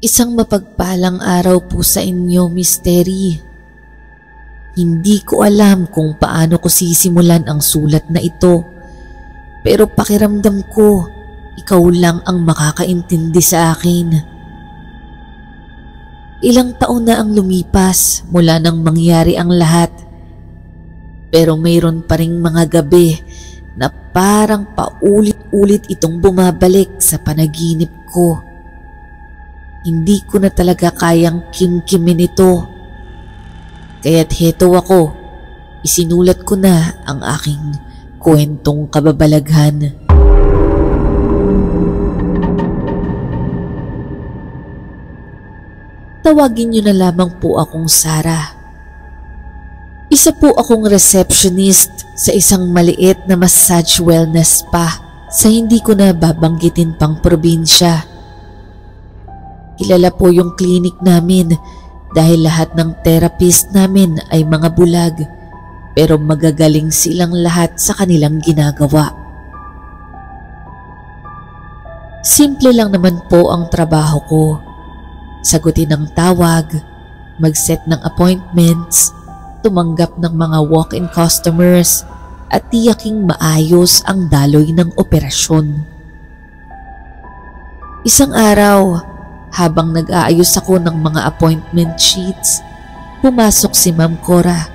Isang mapagpalang araw po sa inyo, Mystery. Hindi ko alam kung paano ko sisimulan ang sulat na ito, pero pakiramdam ko, ikaw lang ang makakaintindi sa akin. Ilang taon na ang lumipas mula nang mangyari ang lahat, pero mayroon pa ring mga gabi na parang paulit-ulit itong bumabalik sa panaginip ko. Hindi ko na talaga kayang kimkimin ito. Kaya't heto ako, isinulat ko na ang aking kwentong kababalaghan. Tawagin niyo na lamang po akong Sarah. Isa po akong receptionist sa isang maliit na massage wellness spa sa hindi ko na babanggitin pang probinsya. Kilala po yung clinic namin dahil lahat ng therapist namin ay mga bulag, pero magagaling silang lahat sa kanilang ginagawa. Simple lang naman po ang trabaho ko. Sagutin ang tawag, mag-set ng appointments, tumanggap ng mga walk-in customers at tiyaking maayos ang daloy ng operasyon. Isang araw, habang nag-aayos ako ng mga appointment sheets, pumasok si Ma'am Cora,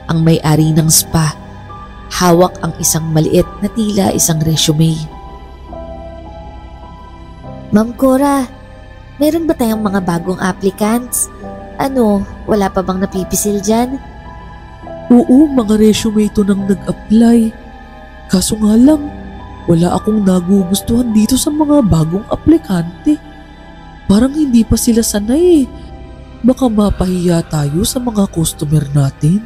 ang may-ari ng spa. Hawak ang isang maliit na tila isang resume. Ma'am Cora, meron ba tayong mga bagong applicants? Wala pa bang napipisil dyan? Oo, mga resume ito nang nag-apply. Kaso nga lang, wala akong nagugustuhan dito sa mga bagong aplikante. Parang hindi pa sila sanay. Baka mapahiya tayo sa mga customer natin.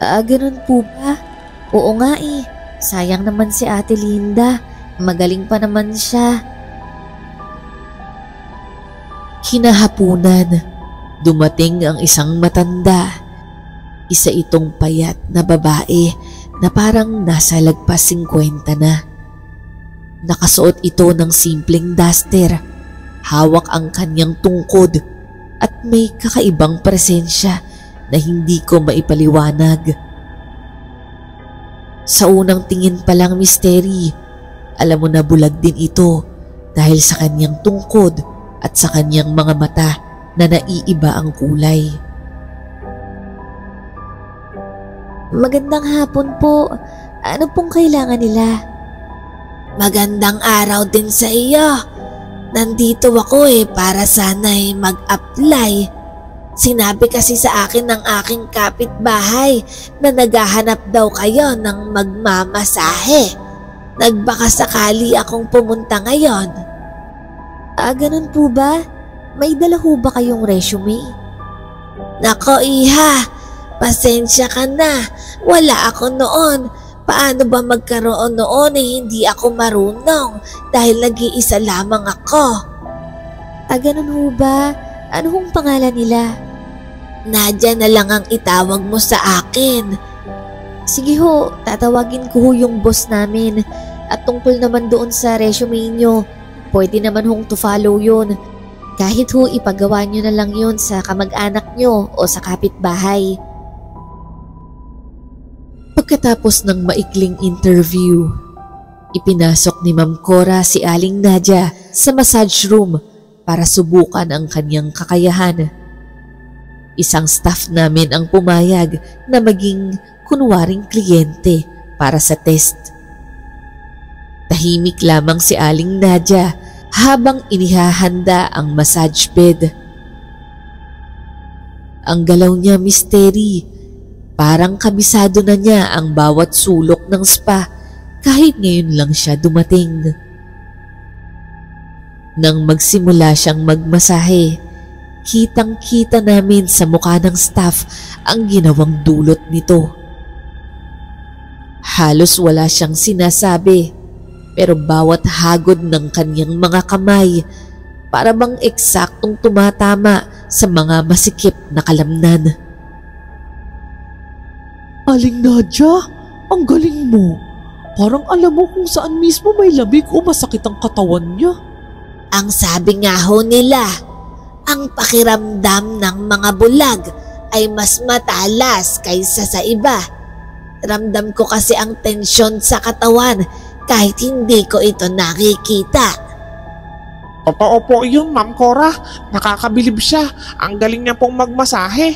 Ganun po ba? Oo nga eh. Sayang naman si Ate Linda. Magaling pa naman siya. Kinahapunan, dumating ang isang matanda. Isa itong payat na babae na parang nasa lagpas 50 na. Nakasuot ito ng simpleng duster. Hawak ang kanyang tungkod at may kakaibang presensya na hindi ko maipaliwanag. Sa unang tingin pa lang, Mystery, alam mo na bulag din ito dahil sa kanyang tungkod at sa kanyang mga mata na naiiba ang kulay. Magandang hapon po. Ano pong kailangan nila? Magandang araw din sa iyo. Nandito ako para sana'y mag-apply. Sinabi kasi sa akin ng aking kapitbahay na naghahanap daw kayo ng magmamasahe. Nagbaka sakali akong pumunta ngayon. Ganun po ba? May dala ho ba kayong resume? Nako iha, pasensya ka na. Wala ako noon. Paano ba magkaroon noon hindi ako marunong dahil nag-iisa lamang ako. Ganun ho ba? Ano hong pangalan nila? Nadia na lang ang itawag mo sa akin. Sige ho, tatawagin ko ho yung boss namin. At tungkol naman doon sa resume nyo, pwede naman hong to follow yun. Kahit ho ipagawa nyo na lang yun sa kamag-anak nyo o sa kapitbahay. Pagkatapos ng maikling interview, ipinasok ni Ma'am Cora si Aling Nadia sa massage room para subukan ang kanyang kakayahan. Isang staff namin ang pumayag na maging kunwaring kliyente para sa test. Tahimik lamang si Aling Nadia habang inihahanda ang massage bed. Ang galaw niya, Mystery. Parang kabisado na niya ang bawat sulok ng spa kahit ngayon lang siya dumating. Nang magsimula siyang magmasahe, kitang-kita namin sa mukha ng staff ang ginawang dulot nito. Halos wala siyang sinasabi, pero bawat hagod ng kanyang mga kamay para bang eksaktong tumatama sa mga masikip na kalamnan. Aling Nadia, ang galing mo. Parang alam mo kung saan mismo may lamig o masakit ang katawan niya. Ang sabi nga ho nila, ang pakiramdam ng mga bulag ay mas matalas kaysa sa iba. Ramdam ko kasi ang tensyon sa katawan kahit hindi ko ito nakikita. Totoo po yun, Ma'am Cora. Nakakabilib siya. Ang galing niya pong magmasahe.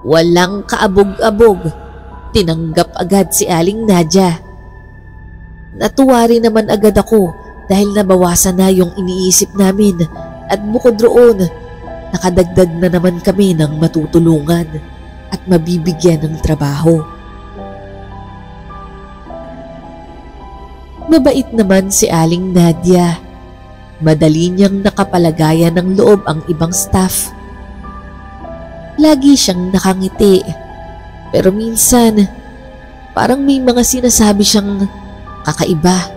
Walang kaabog-abog. Tinanggap agad si Aling Nadia. Natuwa rin naman agad ako dahil nabawasan na yung iniisip namin at bukod roon, nakadagdag na naman kami ng matutulungan at mabibigyan ng trabaho. Mabait naman si Aling Nadia. Madali niyang nakapalagayan ng loob ang ibang staff. Lagi siyang nakangiti. Pero minsan, parang may mga sinasabi siyang kakaiba.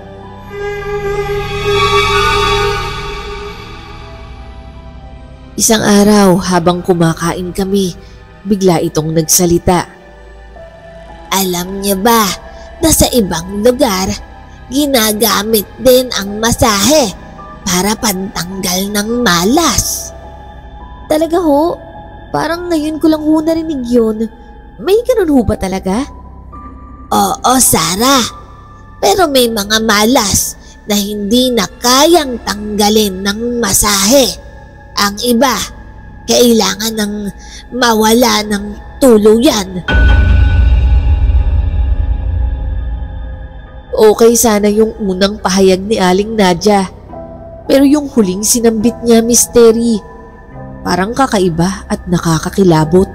Isang araw habang kumakain kami, bigla itong nagsalita. Alam niyo ba na sa ibang lugar, ginagamit din ang masahe para pantanggal ng malas? Talaga ho? Parang ngayon ko lang ho narinig yun. May ganun ho ba talaga? Oo, Sarah. Pero may mga malas na hindi na kayang tanggalin ng masahe. Ang iba, kailangan ng mawala ng tuluyan. Okay sana yung unang pahayag ni Aling Nadia. Pero yung huling sinambit niya, Misteri, parang kakaiba at nakakakilabot.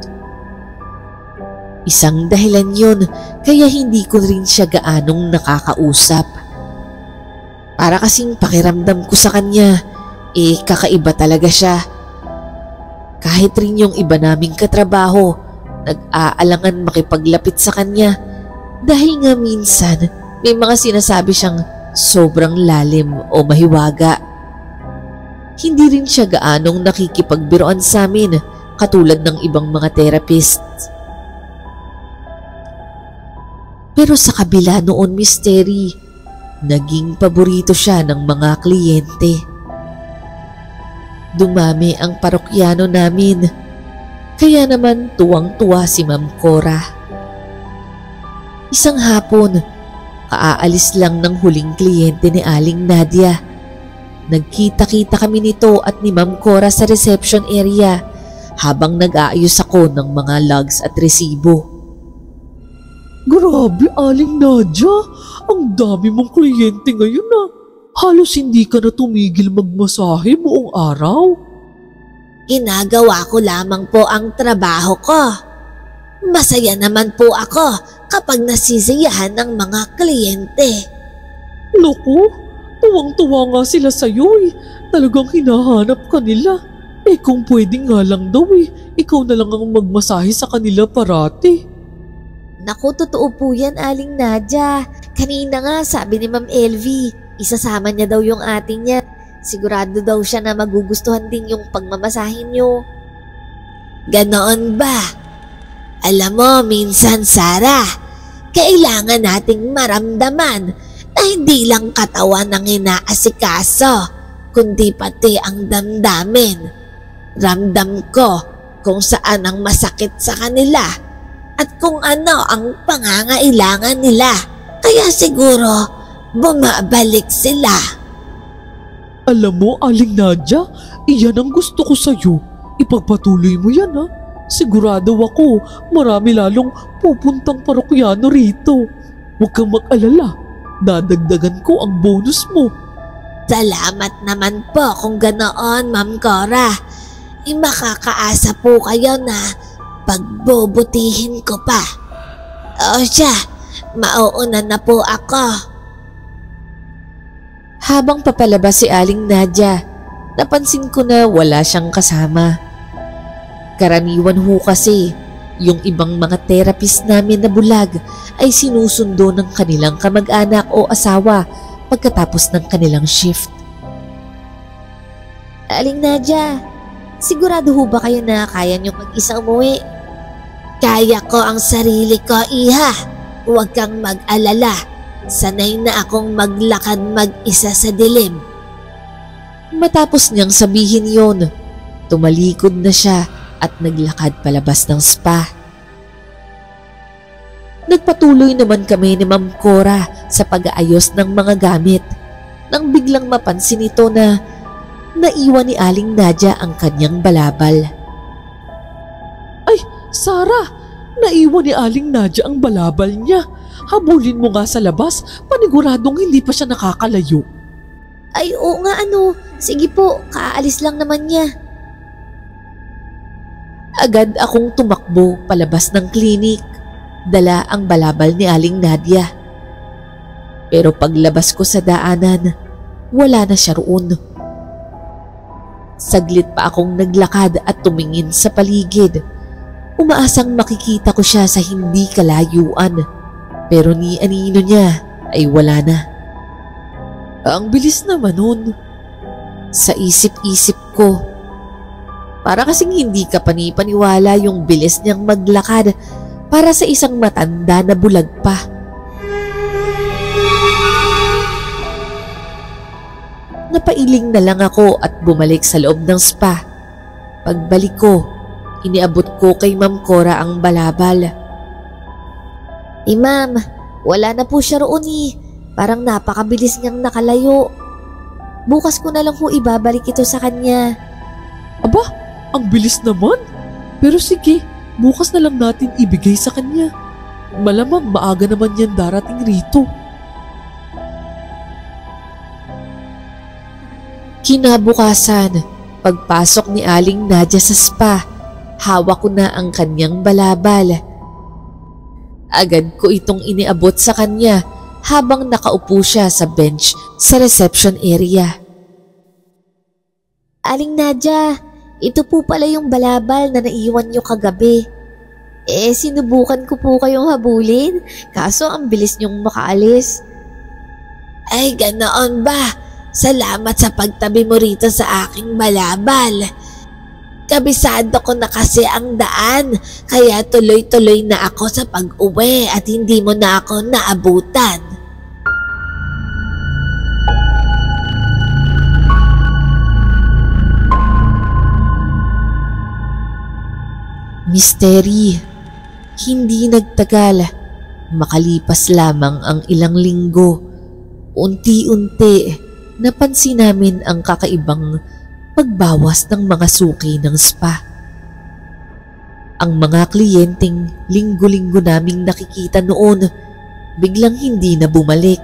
Isang dahilan yun kaya hindi ko rin siya gaanong nakakausap. Para kasing pakiramdam ko sa kanya, kakaiba talaga siya. Kahit rin yung iba naming katrabaho, nag-aalangan makipaglapit sa kanya dahil nga minsan may mga sinasabi siyang sobrang lalim o mahiwaga. Hindi rin siya gaanong nakikipagbiroan sa amin katulad ng ibang mga therapists. Pero sa kabila noon, Misteri, naging paborito siya ng mga kliyente. Dumami ang parokyano namin, kaya naman tuwang-tuwa si Ma'am Cora. Isang hapon, kaaalis lang ng huling kliyente ni Aling Nadia. Nagkita-kita kami nito at ni Ma'am Cora sa reception area habang nag-aayos ako ng mga logs at resibo. Grabe, Aling Nadia. Ang dami mong kliyente ngayon ah. Halos hindi ka na tumigil magmasahe buong araw. Ginagawa ko lamang po ang trabaho ko. Masaya naman po ako kapag nasisiyahan ng mga kliyente. Naku, tuwang-tuwa nga sila sa'yo eh. Talagang hinahanap ka nila. Kung pwede nga lang daw ikaw na lang ang magmasahe sa kanila parati. Naku, totoo po yan, Aling Nadia. Kanina nga sabi ni Ma'am Elvie, isasama niya daw yung ate niya. Sigurado daw siya na magugustuhan din yung pagmamasahin niyo. Ganoon ba? Alam mo, minsan, Sarah, kailangan nating maramdaman na hindi lang katawan ang inaasikaso, kundi pati ang damdamin. Ramdam ko kung saan ang masakit sa kanila at kung ano ang pangangailangan nila. Kaya siguro bumabalik sila. Alam mo, Aling Nadia, iyan ang gusto ko sa'yo. Ipagpatuloy mo yan ha. Sigurado ako, marami lalong pupuntang parokyano rito. Huwag kang mag-alala, dadagdagan ko ang bonus mo. Salamat naman po kung ganoon, Ma'am Cora. Makakaasa po kayo na pagbubutihin ko pa. O siya, mauuna na po ako. Habang papalabas si Aling Nadia, napansin ko na wala siyang kasama. Karaniwan ho kasi, Yung ibang mga therapist namin na bulag ay sinusundo ng kanilang kamag-anak o asawa pagkatapos ng kanilang shift. Aling Nadia, sigurado ho ba kayo na kaya nyo mag-isa umuwi? Kaya ko ang sarili ko, iha. Huwag kang mag-alala. Sanay na akong maglakad mag-isa sa dilim. Matapos niyang sabihin yon, tumalikod na siya at naglakad palabas ng spa. Nagpatuloy naman kami ni Ma'am Cora sa pag-aayos ng mga gamit nang biglang mapansin ito na naiwan ni Aling Nadia ang kanyang balabal. Ay, Sarah! Naiwan ni Aling Nadia ang balabal niya. Habulin mo nga sa labas, paniguradong hindi pa siya nakakalayo. Ay oo nga sige po, kaalis lang naman niya. Agad akong tumakbo palabas ng klinik, dala ang balabal ni Aling Nadia. Pero paglabas ko sa daanan, wala na siya roon. Saglit pa akong naglakad at tumingin sa paligid. Umaasang makikita ko siya sa hindi kalayuan, pero ni anino niya ay wala na. Ang bilis naman nun. Sa isip-isip ko, para kasing hindi ka panipaniwala yung bilis niyang maglakad para sa isang matanda na bulag pa. Napailing na lang ako at bumalik sa loob ng spa. Pagbalik ko, iniabot ko kay Ma'am Cora ang balabal. Ma'am, wala na po siya roon Parang napakabilis niyang nakalayo. Bukas ko na lang ho ibabalik ito sa kanya. Aba, ang bilis naman. Pero sige, bukas na lang natin ibigay sa kanya. Malamang maaga naman yan darating rito. Kinabukasan, pagpasok ni Aling Nadia sa spa, hawak ko na ang kanyang balabal. Agad ko itong iniabot sa kanya habang nakaupo siya sa bench sa reception area. Aling Nadia, ito po pala yung balabal na naiwan nyo kagabi. Sinubukan ko po kayong habulin, kaso ang bilis nyong makaalis. Ay, ganoon ba? Salamat sa pagtabi mo rito sa aking balabal. Kabisado ko na kasi ang daan, kaya tuloy-tuloy na ako sa pag-uwi at hindi mo na ako naabutan. Misteri. Hindi nagtagal. Makalipas lamang ang ilang linggo. Unti-unti, napansin namin ang kakaibang pagbawas ng mga suki ng spa. Ang mga kliyenteng linggo-linggo naming nakikita noon, biglang hindi na bumalik.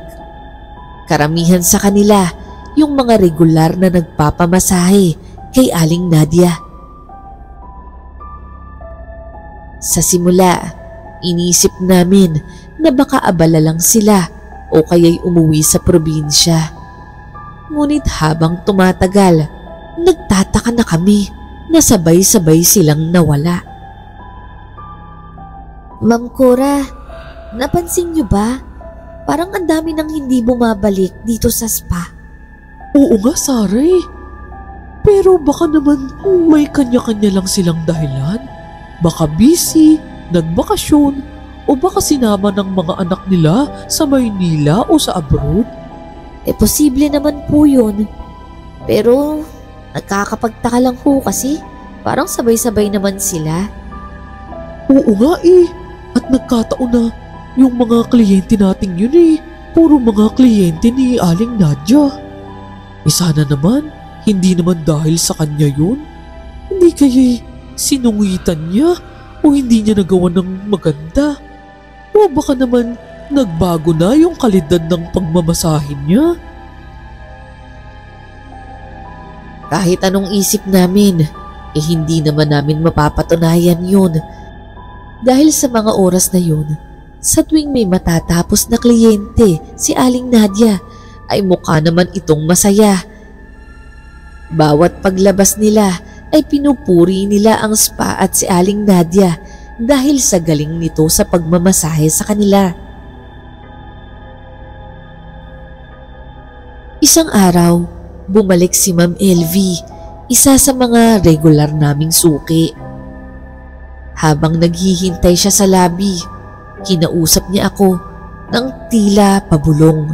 Karamihan sa kanila, yung mga regular na nagpapamasahe kay Aling Nadia. Sa simula, inisip namin na baka abala lang sila o kaya'y umuwi sa probinsya. Ngunit habang tumatagal, nagtataka na kami na sabay-sabay silang nawala. Ma'am Cora, napansin niyo ba? Parang ang dami nang hindi bumabalik dito sa spa. Oo nga, Sarah. Pero baka naman may kanya-kanya lang silang dahilan. Baka busy, nagbakasyon, o baka sinama ng mga anak nila sa Maynila o sa abroad. Posible naman po yun. Pero nagkakapagtaka lang po kasi parang sabay-sabay naman sila. Oo nga at nagkataon na yung mga kliyente nating yun puro mga kliyente ni Aling Nadia. Sana naman, hindi naman dahil sa kanya yun. Hindi kaya'y sinungitan niya o hindi niya nagawa ng maganda? O baka naman nagbago na yung kalidad ng pagmamasahin niya? Kahit anong isip namin, hindi naman namin mapapatunayan yun. Dahil sa mga oras na yun, sa tuwing may matatapos na kliyente si Aling Nadia, ay mukha naman itong masaya. Bawat paglabas nila ay pinupuri nila ang spa at si Aling Nadia dahil sa galing nito sa pagmamasahe sa kanila. Isang araw, bumalik si Ma'am LV, isa sa mga regular naming suki. Habang naghihintay siya sa lobby, kinausap niya ako ng tila pabulong.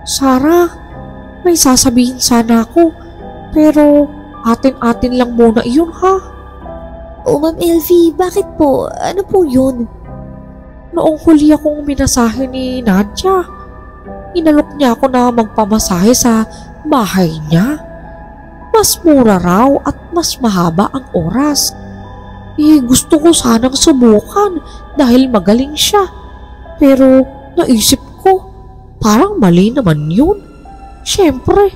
Sarah, may sasabihin sana ako, pero atin-atin lang muna iyon ha. O Ma'am LV, bakit po? Ano po yun? Noong huli akong minasahe ni Nadia, inalok niya ako na magpamasahe sa bahay niya. Mas mura raw at mas mahaba ang oras. Gusto ko sanang subukan dahil magaling siya. Pero naisip ko, parang mali naman yun. Siyempre,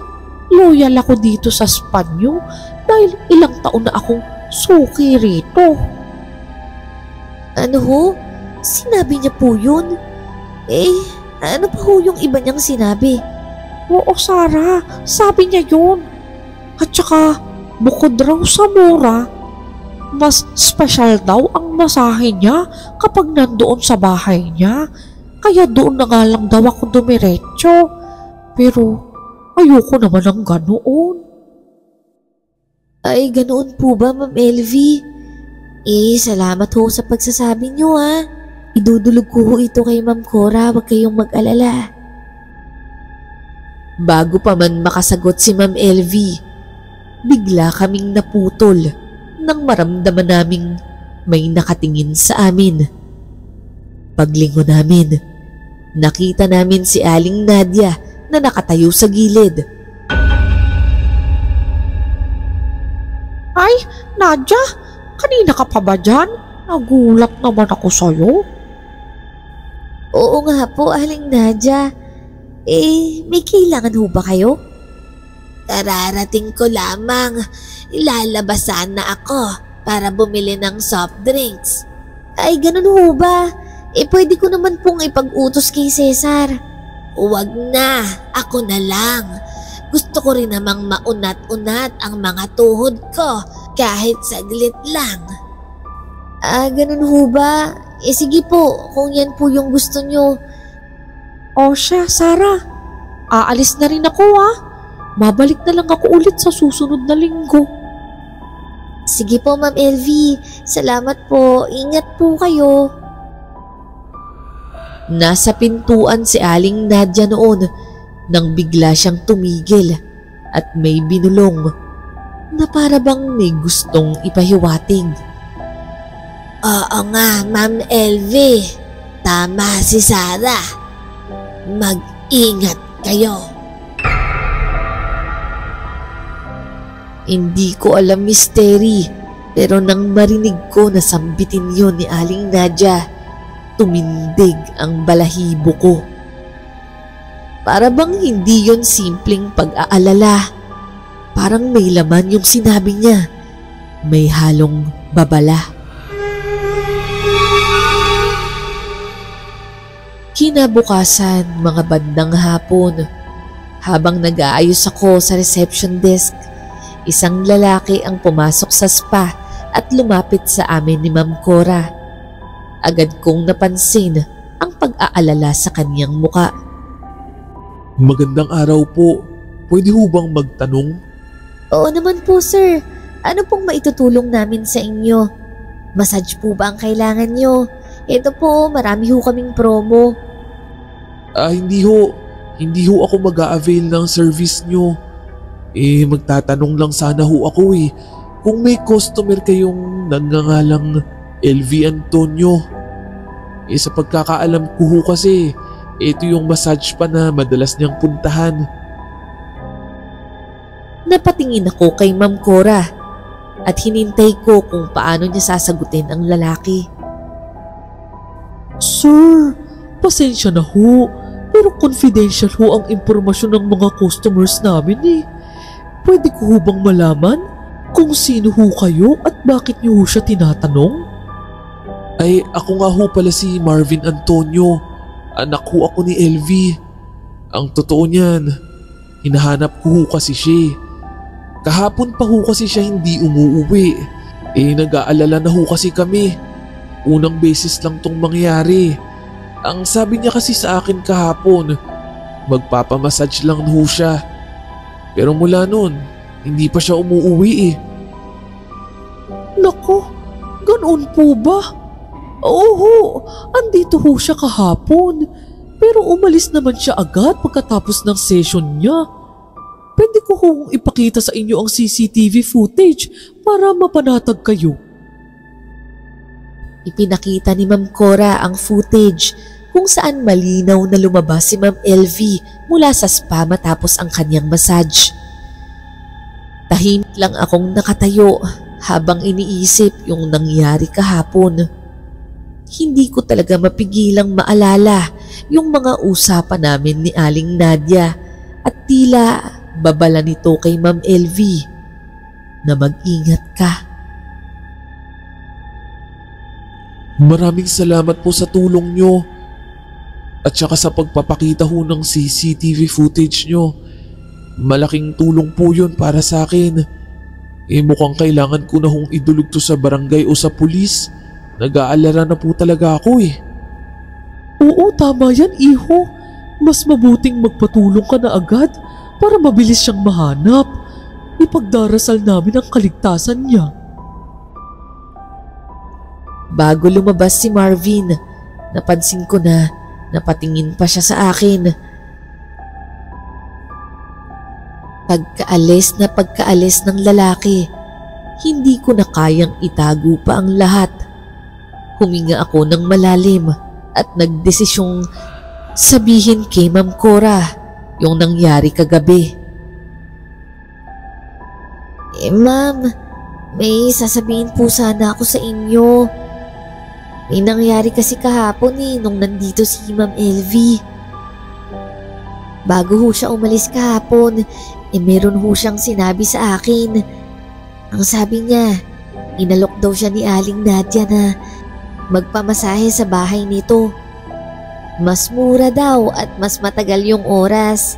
loyal ako dito sa spa niyo dahil ilang taon na akong suki rito. Ano ho? Sinabi niya po yun? Ano pa ho yung iba niyang sinabi? Oo, Sarah, sabi niya yun. At saka, bukod raw sa mura, mas special daw ang masahe niya kapag nandoon sa bahay niya. Kaya doon na nga lang daw ako dumiretso. Pero ayoko naman ng ganoon. Ay, ganoon po ba, Ma'am LV? Salamat ho sa pagsasabi niyo ha. Idudulog ko ho ito kay Ma'am Cora, huwag kayong mag-alala. Bago pa man makasagot si Ma'am LV, bigla kaming naputol nang maramdaman naming may nakatingin sa amin. Paglingon namin, nakita namin si Aling Nadia na nakatayo sa gilid. Ay, Nadia, kanina ka pa ba dyan? Nagulat naman ako sa'yo. Oo nga po, Aling Nadia. May kailangan ho ba kayo? Kararating ko lamang. Ilalabas na ako para bumili ng soft drinks. Ay, ganun ho ba? Pwede ko naman pong ipag-utos kay Cesar. Huwag na, ako na lang. Gusto ko rin namang maunat-unat ang mga tuhod ko kahit saglit lang. Ganun ho ba? Sige po, kung yan po yung gusto nyo. O siya, Sarah. Aalis na rin ako Mabalik na lang ako ulit sa susunod na linggo. Sige po, Ma'am LV. Salamat po. Ingat po kayo. Nasa pintuan si Aling Nadia noon nang bigla siyang tumigil at may binulong na para bang may gustong ipahiwatig. Oo nga, Ma'am LV. Tama si Sarah. Mag-ingat kayo. Hindi ko alam, Misteri, pero nang marinig ko na sambitin yun ni Aling Nadia, tumindig ang balahibo ko. Para bang hindi yon simpleng pag-aalala. Parang may laman yung sinabi niya. May halong babala. Kinabukasan, mga bandang hapon, habang nag-aayos ako sa reception desk, isang lalaki ang pumasok sa spa at lumapit sa amin ni Ma'am Cora. Agad kong napansin ang pag-aalala sa kanyang muka. Magandang araw po. Pwede ho bang magtanong? Oo naman po, sir. Ano pong maitutulong namin sa inyo? Massage po ba ang kailangan nyo? Ito po, marami ho kaming promo. Hindi ho. Hindi ho ako mag-a-avail ng service nyo. Magtatanong lang sana ho ako kung may customer kayong nagngangalang LV Antonio. Sa pagkakaalam ko ho kasi, ito yung massage pa na madalas niyang puntahan. Napatingin ako kay Ma'am Cora at hinintay ko kung paano niya sasagutin ang lalaki. Sir, pasensya na ho, pero confidential ho ang impormasyon ng mga customers namin Pwede ko ho bang malaman kung sino ho kayo at bakit niyo ho siya tinatanong? Ako nga ho pala si Marvin Antonio. Anak ho ako ni LV. Ang totoo niyan, hinahanap ko ho kasi siya. Kahapon pa ho kasi siya hindi umuuwi. Nag-aalala na ho kasi kami. Unang beses lang tong mangyari. Ang sabi niya kasi sa akin kahapon, magpapamassage lang ho siya. Pero mula noon, hindi pa siya umuuwi eh. Nako, ganoon po ba? Oo, andito ho siya kahapon. Pero umalis naman siya agad pagkatapos ng session niya. Pwede ko hong ipakita sa inyo ang CCTV footage para mapanatag kayo. Ipinakita ni Ma'am Cora ang footage kung saan malinaw na lumabas si Ma'am LV mula sa spa matapos ang kanyang massage. Tahimik lang akong nakatayo habang iniisip yung nangyari kahapon. Hindi ko talaga mapigilang maalala yung mga usapan namin ni Aling Nadia at tila babala nito kay Ma'am LV na mag-ingat ka. Maraming salamat po sa tulong nyo at saka sa pagpapakita ho ng CCTV footage nyo. Malaking tulong po yun para sa akin. Mukhang kailangan ko na hong idulog to sa barangay o sa pulis. Nag-aalala na po talaga ako eh. Oo, tama yan, iho. Mas mabuting magpatulong ka na agad para mabilis siyang mahanap. Ipagdarasal namin ang kaligtasan niya. Bago lumabas si Marvin, napansin ko na napatingin pa siya sa akin. Pagkaalis ng lalaki, hindi ko na kayang itago pa ang lahat. Huminga ako ng malalim at nagdesisyong sabihin kay Ma'am Cora yung nangyari kagabi. Ma'am, may sasabihin po sana ako sa inyo. May nangyari kasi kahapon nung nandito si Ma'am LV. Bago ho siya umalis kahapon, meron ho siyang sinabi sa akin. Ang sabi niya, inalok daw siya ni Aling Nadia na magpamasahe sa bahay nito. Mas mura daw at mas matagal yung oras.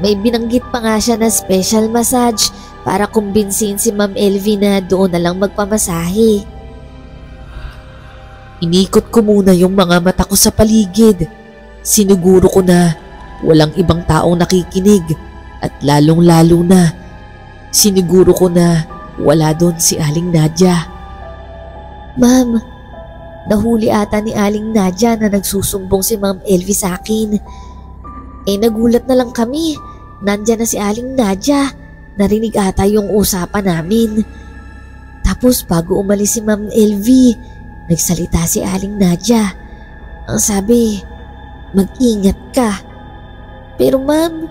May binanggit pa nga siya na special massage para kumbinsin si Ma'am LV na doon na lang magpamasahe. Inikot ko muna yung mga mata ko sa paligid. Siniguro ko na walang ibang taong nakikinig at lalong-lalo na siniguro ko na wala doon si Aling Nadia. Ma'am, nahuli ata ni Aling Nadia na nagsusumbong si Ma'am LV sa akin. Nagulat na lang kami. Nandyan na si Aling Nadia. Narinig ata yung usapan namin. Tapos bago umalis si Ma'am LV, nagsalita si Aling Nadia. Ang sabi, mag-ingat ka. Pero ma'am,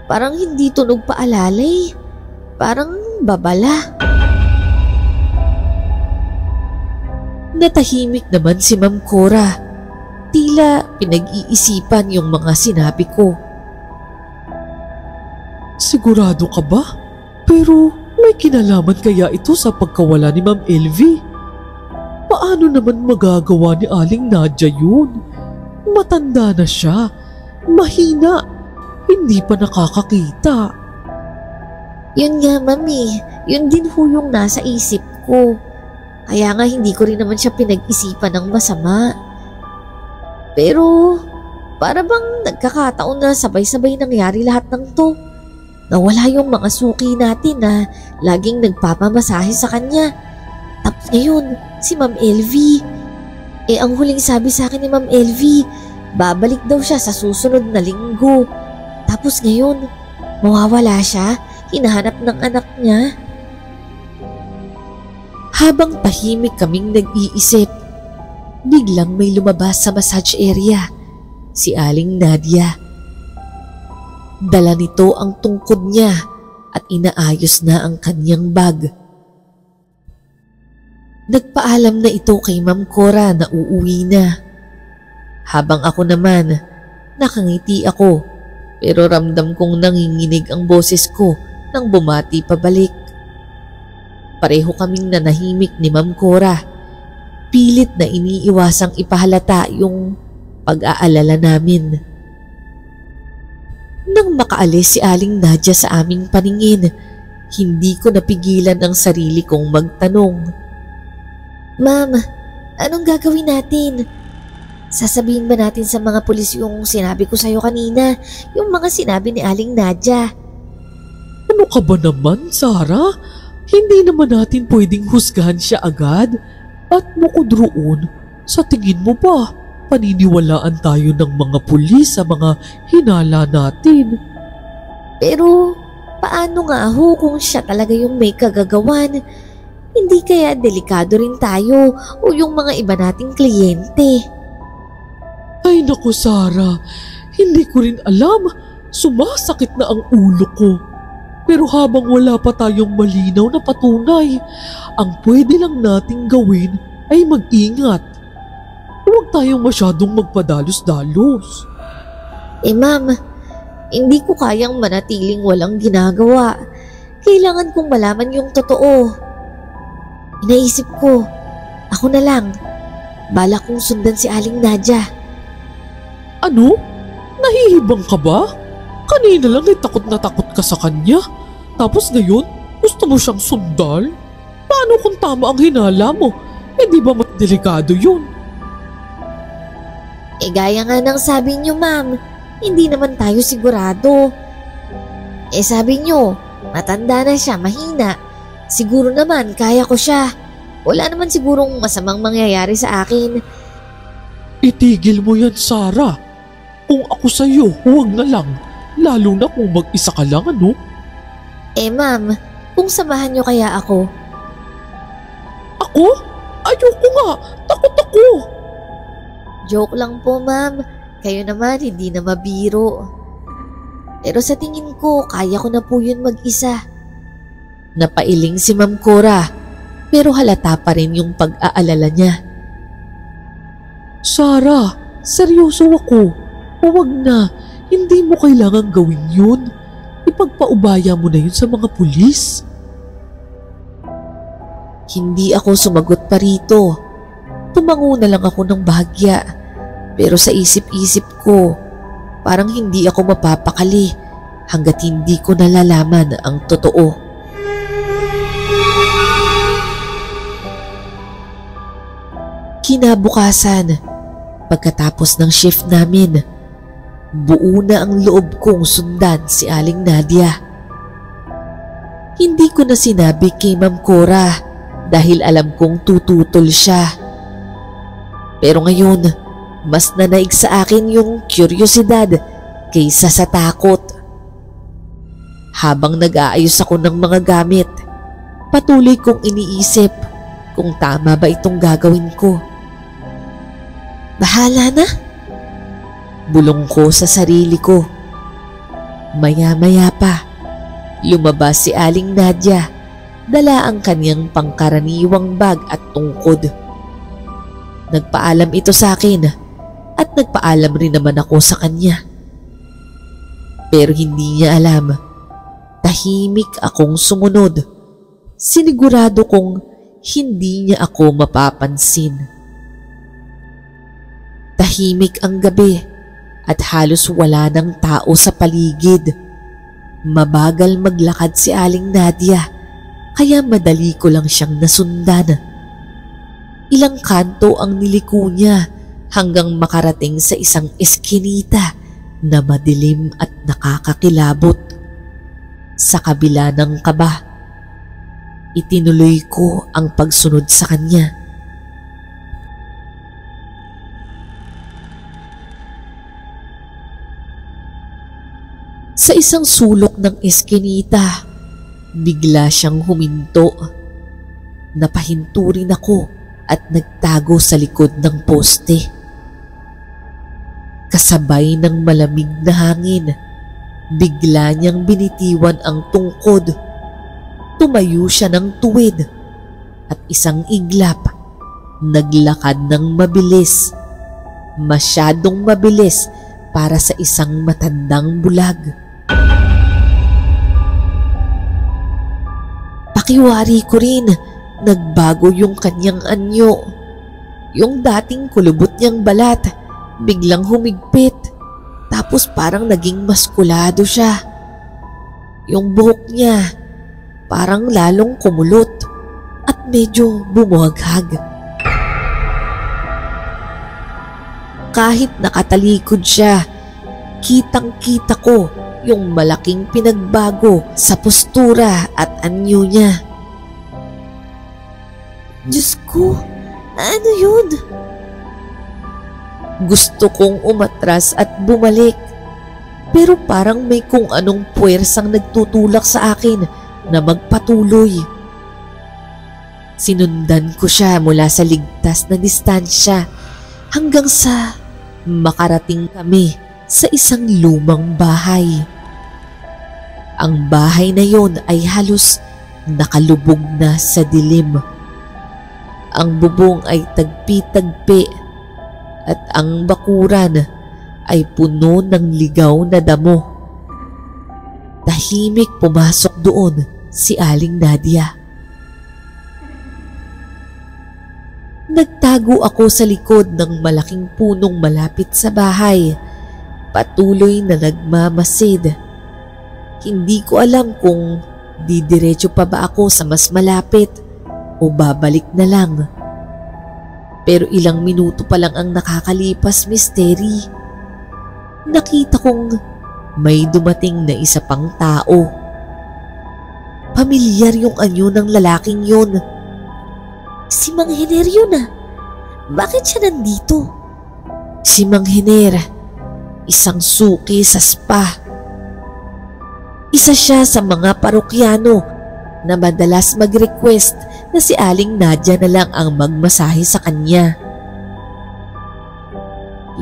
parang hindi tunog paalalay. Parang babala. Natahimik naman si Ma'am Cora. Tila pinag-iisipan yung mga sinabi ko. Sigurado ka ba? Pero may kinalaman kaya ito sa pagkawala ni Ma'am LV? Paano naman magagawa ni Aling Nadia yun? Matanda na siya. Mahina. Hindi pa nakakakita. Yun nga mami, yun din ho yung nasa isip ko. Kaya nga hindi ko rin naman siya pinag-isipan ng masama. Pero para bang nagkakataon na sabay-sabay nangyari lahat ng to. Nawala yung mga suki natin na laging nagpapamasahe sa kanya. Tapos ngayon, si Ma'am LV. Ang huling sabi sa akin ni Ma'am LV, babalik daw siya sa susunod na linggo. Tapos ngayon, mawawala siya, hinahanap ng anak niya. Habang tahimik kaming nag-iisip, biglang may lumabas sa massage area, si Aling Nadia. Dala nito ang tungkod niya at inaayos na ang kanyang bag. Nagpaalam na ito kay Ma'am Cora na uuwi na. Habang ako naman, nakangiti ako pero ramdam kong nanginginig ang boses ko nang bumati pabalik. Pareho kaming nanahimik ni Ma'am Cora. Pilit na iniiwasang ipahalata yung pag-aalala namin. Nang makaalis si Aling Nadia sa aming paningin, hindi ko napigilan ang sarili kong magtanong. Ma'am, Anong gagawin natin? Sasabihin ba natin sa mga pulis yung sinabi ko sa'yo kanina? Yung mga sinabi ni Aling Nadia? Ano ka ba naman, Sarah? Hindi naman natin pwedeng husgahan siya agad. At bukod roon, sa tingin mo ba, paniniwalaan tayo ng mga pulis sa mga hinala natin? Pero paano nga ho kung siya talaga yung may kagagawan? Hindi kaya delikado rin tayo o yung mga iba nating kliyente? Ay naku, Sarah, hindi ko rin alam. Sumasakit na ang ulo ko. Pero habang wala pa tayong malinaw na patunay, ang pwede lang nating gawin ay mag-ingat. Huwag tayong masyadong magpadalos-dalos. Ma'am, hindi ko kayang manatiling walang ginagawa. Kailangan kong malaman yung totoo. Inaisip ko, ako na lang. Balak kong sundan si Aling Nadia. Ano? Nahihibang ka ba? Kanina lang ay takot na takot ka sa kanya. Tapos ngayon, gusto mo siyang sundal? Paano kung tama ang hinala mo? Di ba mas delikado yun? Gaya nga ng sabi niyo, ma'am, hindi naman tayo sigurado. Sabi niyo, matanda na siya, mahina. Siguro naman, kaya ko siya. Wala naman sigurong masamang mangyayari sa akin. Itigil mo yan, Sarah. Kung ako sa'yo, huwag na lang. Lalo na kung mag-isa ka lang, ano? Ma'am, kung samahan niyo kaya ako? Ako? Ayoko nga. Takot ako. Joke lang po, ma'am. Kayo naman, hindi na mabiro. Pero sa tingin ko, kaya ko na po yun mag-isa. Napailing si Ma'am Cora, pero halata pa rin yung pag-aalala niya. Sarah, seryoso ako. Huwag na. Hindi mo kailangang gawin yun. Ipagpaubaya mo na yun sa mga pulis. Hindi ako sumagot pa rito. Tumango na lang ako ng bahagya. Pero sa isip-isip ko, parang hindi ako mapapakali hanggat hindi ko nalalaman ang totoo. Kinabukasan, pagkatapos ng shift namin, buo na ang loob kong sundan si Aling Nadia. Hindi ko na sinabi kay Ma'am Cora dahil alam kong tututol siya. Pero ngayon, mas nanaig sa akin yung kuryosidad kaysa sa takot. Habang nag-aayos ako ng mga gamit, patuloy kong iniisip kung tama ba itong gagawin ko. Bahala na. Bulong ko sa sarili ko. Maya-maya pa, lumabas si Aling Nadia, dala ang kanyang pangkaraniwang bag at tungkod. Nagpaalam ito sa akin at nagpaalam rin naman ako sa kanya. Pero hindi niya alam, tahimik akong sumunod. Sinigurado kong hindi niya ako mapapansin. Tahimik ang gabi at halos wala ng tao sa paligid. Mabagal maglakad si Aling Nadia, kaya madali ko lang siyang nasundan. Ilang kanto ang niliko niya hanggang makarating sa isang eskinita na madilim at nakakakilabot. Sa kabila ng kaba, itinuloy ko ang pagsunod sa kanya. Sa isang sulok ng eskinita, bigla siyang huminto. Napahinto rin ako at nagtago sa likod ng poste. Kasabay ng malamig na hangin, bigla niyang binitiwan ang tungkod. Tumayo siya ng tuwid at isang iglap, naglakad ng mabilis. Masyadong mabilis para sa isang matandang bulag. Pakiwari ko rin, nagbago yung kanyang anyo. Yung dating kulubot niyang balat, biglang humigpit. Tapos parang naging maskulado siya. Yung buhok niya, parang lalong kumulot at medyo bumuhaghag. kahit nakatalikod siya, kitang-kita ko yung malaking pinagbago sa postura at anyo niya. Diyos ko, ano yun? Gusto kong umatras at bumalik, pero parang may kung anong puwersang nagtutulak sa akin na magpatuloy. Sinundan ko siya mula sa ligtas na distansya hanggang sa makarating kami sa isang lumang bahay. Ang bahay na yon ay halos nakalubog na sa dilim. Ang bubong ay tagpi-tagpi at ang bakuran ay puno ng ligaw na damo. Tahimik pumasok doon si Aling Nadia. Nagtago ako sa likod ng malaking punong malapit sa bahay, patuloy na nagmamasid. Hindi ko alam kung didiretso pa ba ako sa mas malapit o babalik na lang. Pero ilang minuto pa lang ang nakakalipas, Misteri. Nakita kong may dumating na isa pang tao. Pamilyar yung anyo ng lalaking yun. Si Mang Hiner yun ah. Bakit siya nandito? Si Mang Hiner, isang suki sa spa. Isa siya sa mga parokyano na madalas mag-request na si Aling Nadia na lang ang magmasahe sa kanya.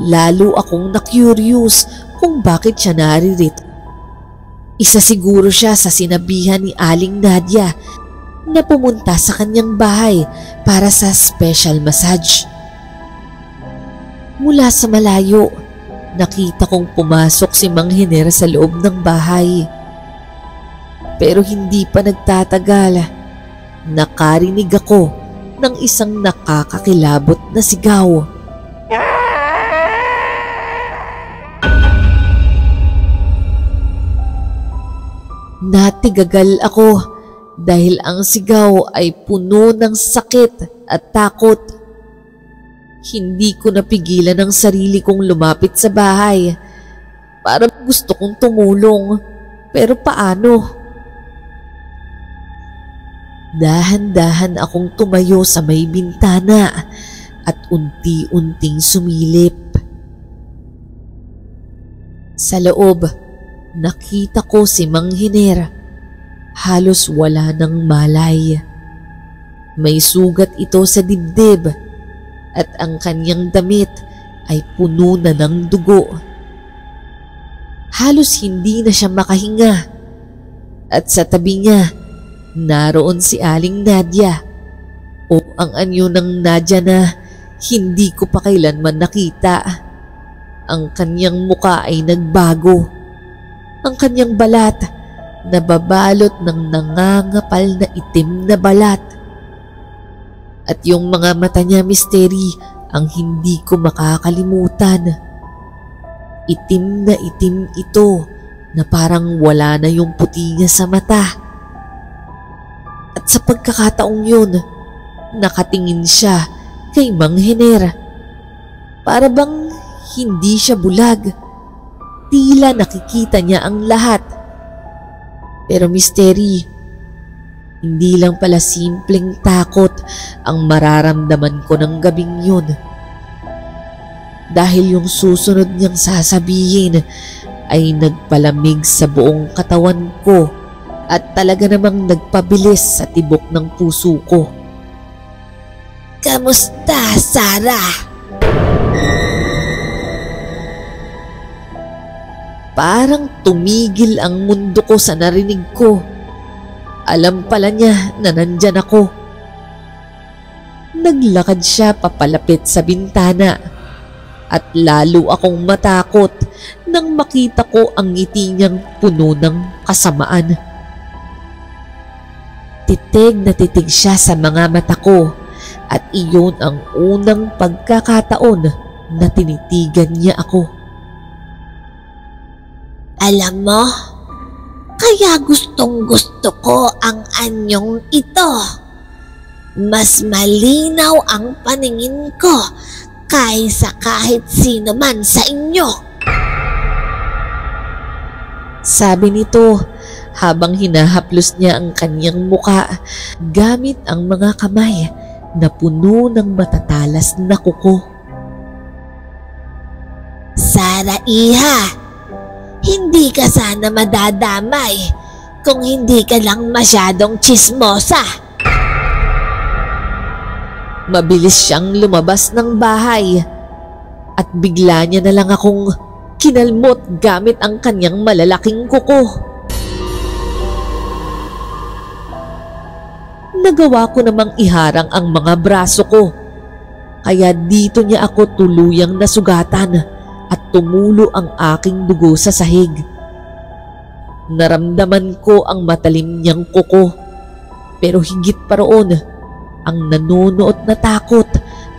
Lalo akong na-curious kung bakit siya naririto. Isa siguro siya sa sinabihan ni Aling Nadia na pumunta sa kanyang bahay para sa special massage. Mula sa malayo, nakita kong pumasok si Mang Hiner sa loob ng bahay. Pero hindi pa nagtatagal, nakarinig ako ng isang nakakakilabot na sigaw. Natigagal ako dahil ang sigaw ay puno ng sakit at takot. Hindi ko napigilan ang sarili kong lumapit sa bahay. Parang gusto kong tumulong, pero paano? Dahan-dahan akong tumayo sa may bintana at unti-unting sumilip. Sa loob, nakita ko si Mang Hiner. Halos wala ng malay. May sugat ito sa dibdib at ang kanyang damit ay puno na ng dugo. Halos hindi na siya makahinga at sa tabi niya naroon si Aling Nadia o ang anyo ng Nadia na hindi ko pa kailanman nakita. Ang kanyang muka ay nagbago. Ang kanyang balat nababalot ng nangangapal na itim na balat. At yung mga mata niya, Misteri, ang hindi ko makakalimutan. Itim na itim ito na parang wala na yung puti niya sa mata. At sa pagkakataong yun, nakatingin siya kay Mang Hiner. Para bang hindi siya bulag. Tila nakikita niya ang lahat. Pero Misteri, hindi lang pala simpleng takot ang mararamdaman ko ng gabing yun. Dahil yung susunod niyang sasabihin ay nagpalamig sa buong katawan ko at talaga namang nagpabilis sa tibok ng puso ko. Kamusta, Sarah? Parang tumigil ang mundo ko sa narinig ko. Alam pala niya na nandyan ako. Naglakad siya papalapit sa bintana at lalo akong matakot nang makita ko ang ngiti niyang puno ng kasamaan. Titig na titig siya sa mga mata ko at iyon ang unang pagkakataon na tinitigan niya ako. Alam mo, kaya gustong-gusto ko ang anyong ito. Mas malinaw ang paningin ko kaysa kahit sino man sa inyo. Sabi nito habang hinahaplos niya ang kanyang muka gamit ang mga kamay na puno ng matatalas na kuko. Sara Iha, hindi ka sana madadamay kung hindi ka lang masyadong tsismosa. Mabilis siyang lumabas ng bahay at bigla niya na lang akong kinalmot gamit ang kanyang malalaking kuko. Nagawa ko namang iharang ang mga braso ko, kaya dito niya ako tuluyang nasugatan at tumulo ang aking dugo sa sahig. Naramdaman ko ang matalim niyang kuko, pero higit pa roon, ang nanonood na takot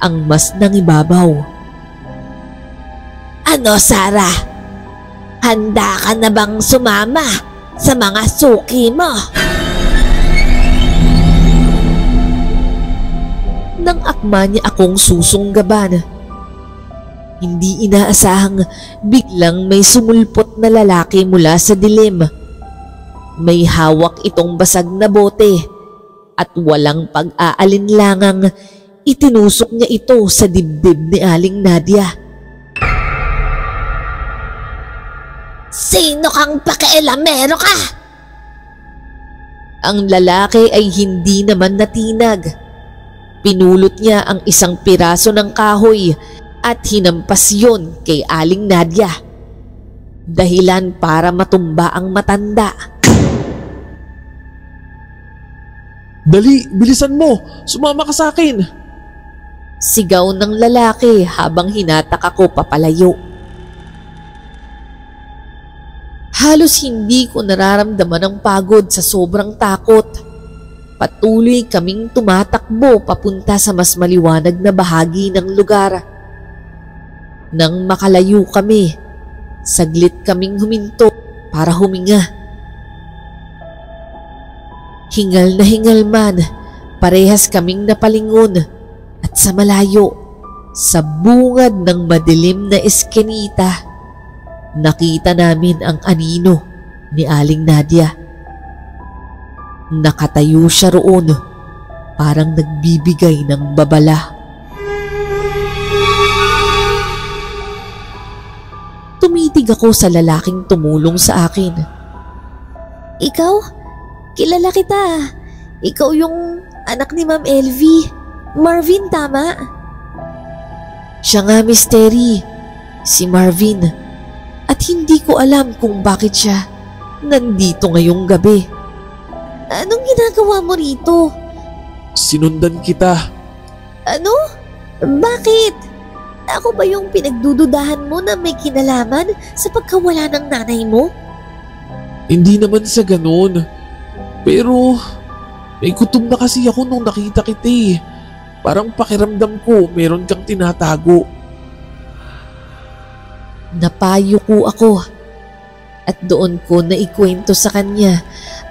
ang mas nangibabaw. Ano, Sara? Handa ka na bang sumama sa mga suki mo? Nang akma niya akong susunggaban, hindi inaasahang biglang may sumulpot na lalaki mula sa dilim. May hawak itong basag na bote at walang pag-aalinlangang itinusok niya ito sa dibdib ni Aling Nadia. Sino kang pakialamero ka? Ang lalaki ay hindi naman natinag. Pinulot niya ang isang piraso ng kahoy at hinampas yun kay Aling Nadia. Dahilan para matumba ang matanda. Dali, bilisan mo! Sumama ka sa akin! Sigaw ng lalaki habang hinatak ako papalayo. Halos hindi ko nararamdaman ang pagod sa sobrang takot. Patuloy kaming tumatakbo papunta sa mas maliwanag na bahagi ng lugar. Nang makalayo kami, saglit kaming huminto para huminga. Hingal na hingal man, parehas kaming napalingon at sa malayo, sa bungad ng madilim na eskinita, nakita namin ang anino ni Aling Nadia. Nakatayo siya roon, parang nagbibigay ng babala. Tumitig ako sa lalaking tumulong sa akin. Ikaw? Kilala kita. Ikaw yung anak ni Ma'am Elvie. Marvin, tama? Siya nga, Miss Terry. Si Marvin. At hindi ko alam kung bakit siya nandito ngayong gabi. Anong ginagawa mo rito? Sinundan kita. Ano? Bakit? Ako ba yung pinagdududahan mo na may kinalaman sa pagkawala ng nanay mo? Hindi naman sa ganun. Pero may kutob na kasi ako nung nakita kita eh. Parang pakiramdam ko meron kang tinatago. Napayo ko ako at doon ko naikwento sa kanya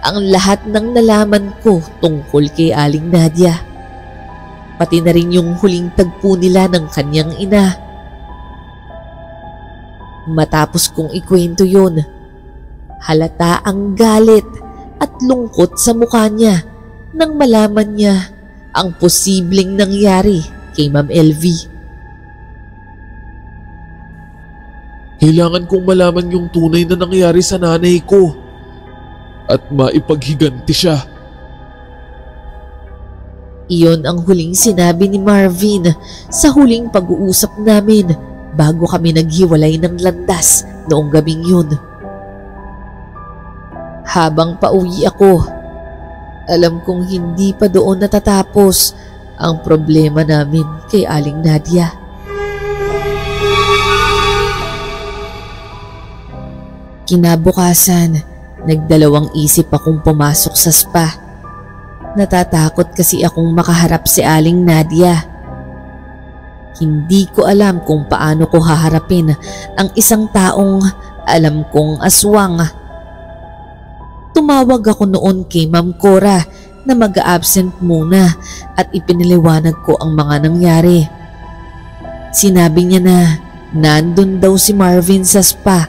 ang lahat ng nalaman ko tungkol kay Aling Nadia. Pati na rin yung huling tagpo nila ng kanyang ina. Matapos kong ikwento yun, halata ang galit at lungkot sa mukha niya nang malaman niya ang posibleng nangyari kay Ma'am Elvie. Kailangan kong malaman yung tunay na nangyari sa nanay ko at maipaghiganti siya. Iyon ang huling sinabi ni Marvin sa huling pag-uusap namin bago kami naghiwalay ng landas noong gabing yun. Habang pauwi ako, alam kong hindi pa doon natatapos ang problema namin kay Aling Nadia. Kinabukasan, nagdalawang isip akong pumasok sa spa. Natatakot kasi akong makaharap si Aling Nadia. Hindi ko alam kung paano ko haharapin ang isang taong alam kong aswang. Tumawag ako noon kay Ma'am Cora na mag-a-absent muna at ipinaliwanag ko ang mga nangyari. Sinabi niya na nandun daw si Marvin sa spa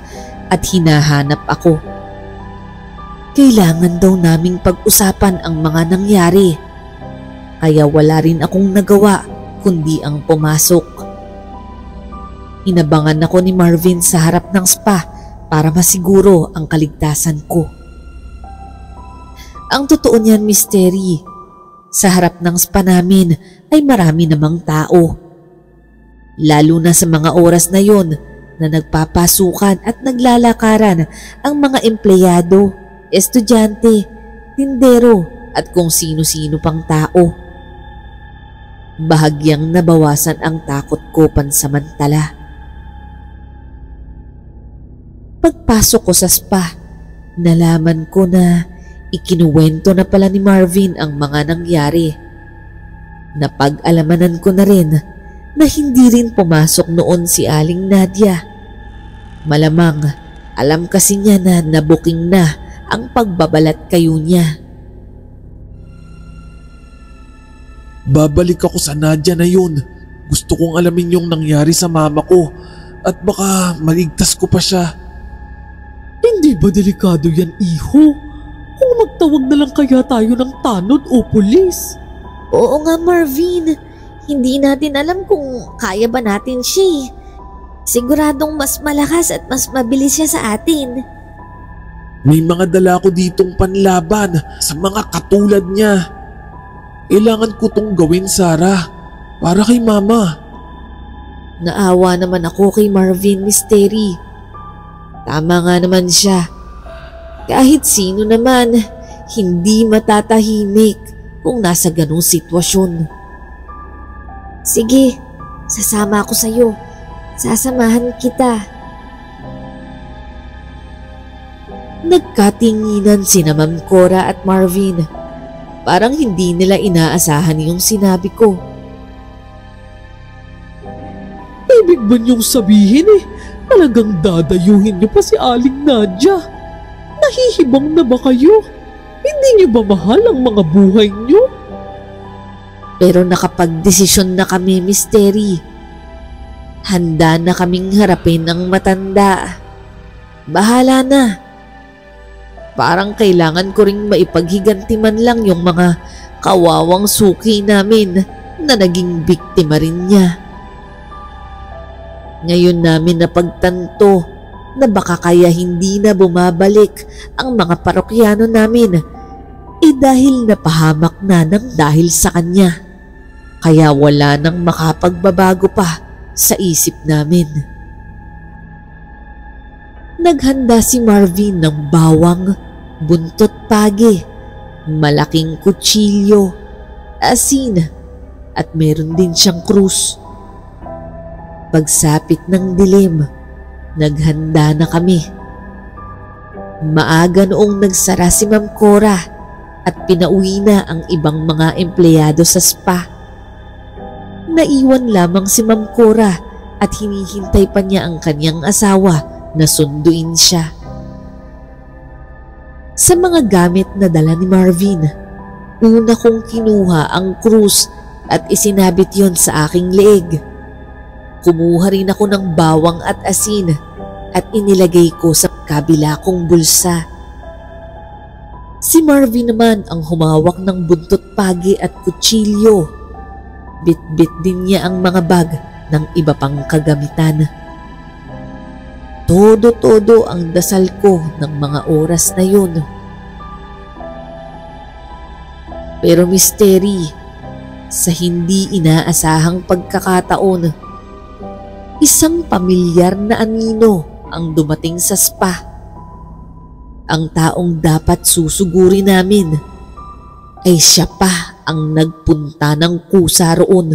at hinahanap ako. Kailangan daw naming pag-usapan ang mga nangyari. Kaya wala rin akong nagawa kundi ang pumasok. Inabangan ako ni Marvin sa harap ng spa para masiguro ang kaligtasan ko. Ang totoo niyan, Mystery, sa harap ng spa namin ay marami namang tao. Lalo na sa mga oras na yon na nagpapasukan at naglalakaran ang mga empleyado, estudyante, tindero at kung sino-sino pang tao. Bahagyang nabawasan ang takot ko pansamantala. Pagpasok ko sa spa, nalaman ko na ikinuwento na pala ni Marvin ang mga nangyari. Napag-alamanan ko na rin na hindi rin pumasok noon si Aling Nadia. Malamang alam kasi niya na nabuking na ang pagbabalat kayo niya. Babalik ako sa Nadia na yun. Gusto kong alamin yung nangyari sa mama ko at baka maligtas ko pa siya. Hindi ba delikado yan, iho? Kung magtawag na lang kaya tayo ng tanod o pulis? Oo nga, Marvin. Hindi natin alam kung kaya ba natin siya. Siguradong mas malakas at mas mabilis siya sa atin. May mga dala ko ditong panlaban sa mga katulad niya. Kailangan ko tong gawin, Sarah, para kay mama. Naawa naman ako kay Marvin, Mystery. Tama nga naman siya. Kahit sino naman, hindi matatahimik kung nasa ganung sitwasyon. Sige, sasama ako sa'yo. Sasamahan kita. Nagkatinginan sina Ma'am Cora at Marvin. Parang hindi nila inaasahan yung sinabi ko. Ibig ba niyong sabihin talagang dadayuhin niyo pa si Aling Nadia? Nahihibang na ba kayo? Hindi niyo ba mahal ang mga buhay niyo? Pero nakapagdesisyon na kami, Mystery. Handa na kaming harapin ang matanda. Bahala na. Parang kailangan ko ring maipaghiganti man lang yung mga kawawang suki namin na naging biktima rin niya. Ngayon namin napagtanto na baka kaya hindi na bumabalik ang mga parokyano namin dahil napahamak na ng dahil sa kanya. Kaya wala nang makapagbabago pa sa isip namin. Naghanda si Marvin ng bawang, buntot pagi, malaking kutsilyo, asin, at meron din siyang krus. Pagsapit ng dilim, naghanda na kami. Maaga noong nagsara si Ma'am Cora at pinauwi na ang ibang mga empleyado sa spa. Naiwan lamang si Ma'am Cora at hinihintay pa niya ang kanyang asawa na sunduin siya. Sa mga gamit na dala ni Marvin, una kong kinuha ang krus at isinabit yon sa aking leeg. Kumuha rin ako ng bawang at asin at inilagay ko sa kabila kong bulsa. Si Marvin naman ang humawak ng buntot pagi at kutsilyo. Bit-bit din niya ang mga bag ng iba pang kagamitan. Todo-todo ang dasal ko ng mga oras na yun. Pero Mystery, sa hindi inaasahang pagkakataon, isang pamilyar na anino ang dumating sa spa. Ang taong dapat susuguri namin ay siya pa ang nagpunta ng kusa roon.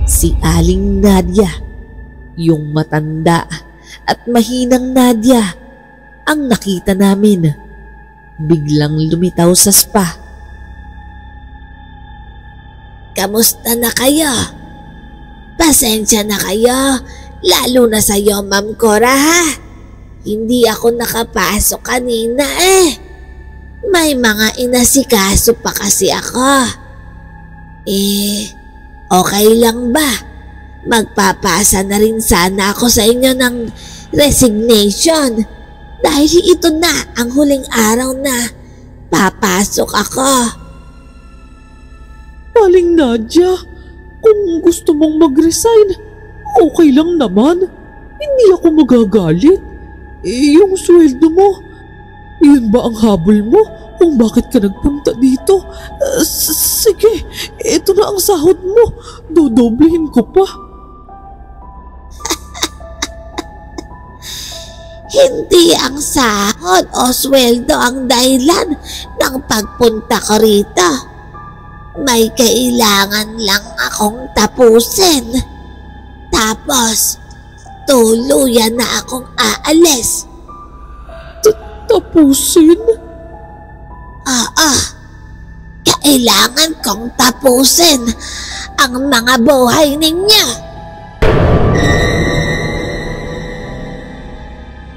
Si Aling Nadia, yung matanda at mahinang Nadia, ang nakita namin. Biglang lumitaw sa spa. Kamusta na kayo? Pasensya na kayo, lalo na sa'yo, Ma'am Cora, ha? Hindi ako nakapasok kanina May mga inasikaso pa kasi ako. Okay lang ba? Magpapasa na rin sana ako sa inyo ng resignation dahil ito na ang huling araw na papasok ako. Aling Nadia, kung gusto mong mag-resign, okay lang naman. Hindi ako magagalit. Yung sweldo mo, yun ba ang habol mo kung bakit ka nagpunta dito? Sige, ito na ang sahod mo. Dodoblehin ko pa. Hindi ang sahod o sweldo ang dahilan ng pagpunta ko rito. May kailangan lang akong tapusin. Tapos, tuluyan na akong aalis. Tapusin? Kailangan kong tapusin ang mga buhay ninyo.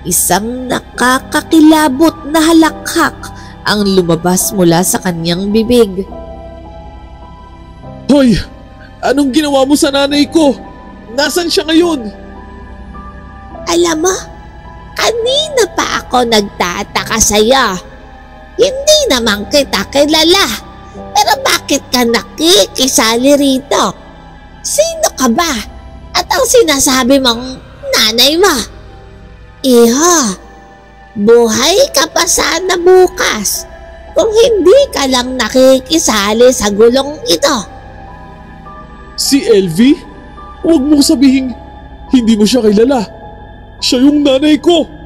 Isang nakakakilabot na halakhak ang lumabas mula sa kanyang bibig. Hoy! Anong ginawa mo sa nanay ko? Nasaan siya ngayon? Alam mo, kanina pa ako nagtataka sa'yo. Hindi naman kita kilala. Pero bakit ka nakikisali rito? Sino ka ba? At ang sinasabi mong nanay mo? Iho, buhay ka pa sana bukas kung hindi ka lang nakikisali sa gulong ito. Si Elvie? Huwag mo sabihin hindi mo siya kilala. Siya yung nanay ko.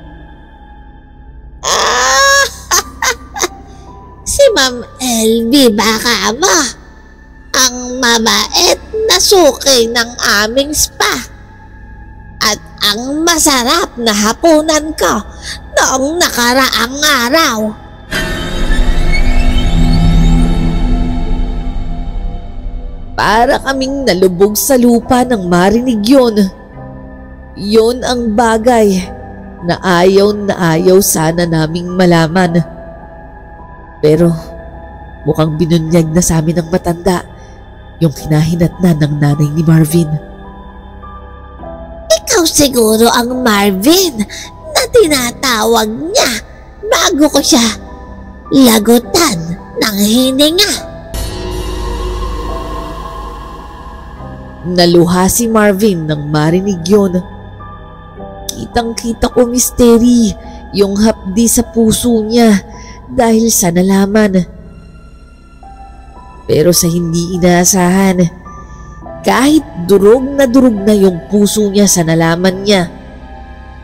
Si Ma'am Elvie baka mo. Ang mabait na suki ng aming spa. At ang masarap na hapunan ko noong nakaraang araw. Para kaming nalubog sa lupa nang marinig yun. Yun ang bagay na ayaw sana naming malaman. Pero mukhang binunyag na sa amin ng matanda yung hinahinatnan ng nanay ni Marvin. Ikaw siguro ang Marvin na tinatawag niya bago ko siya lagutan ng hininga. Naluha si Marvin nang marinig yun. Kitang-kita ko misteri yung hapdi sa puso niya dahil sa nalaman. Pero sa hindi inaasahan, kahit durog na yung puso niya sa nalaman niya,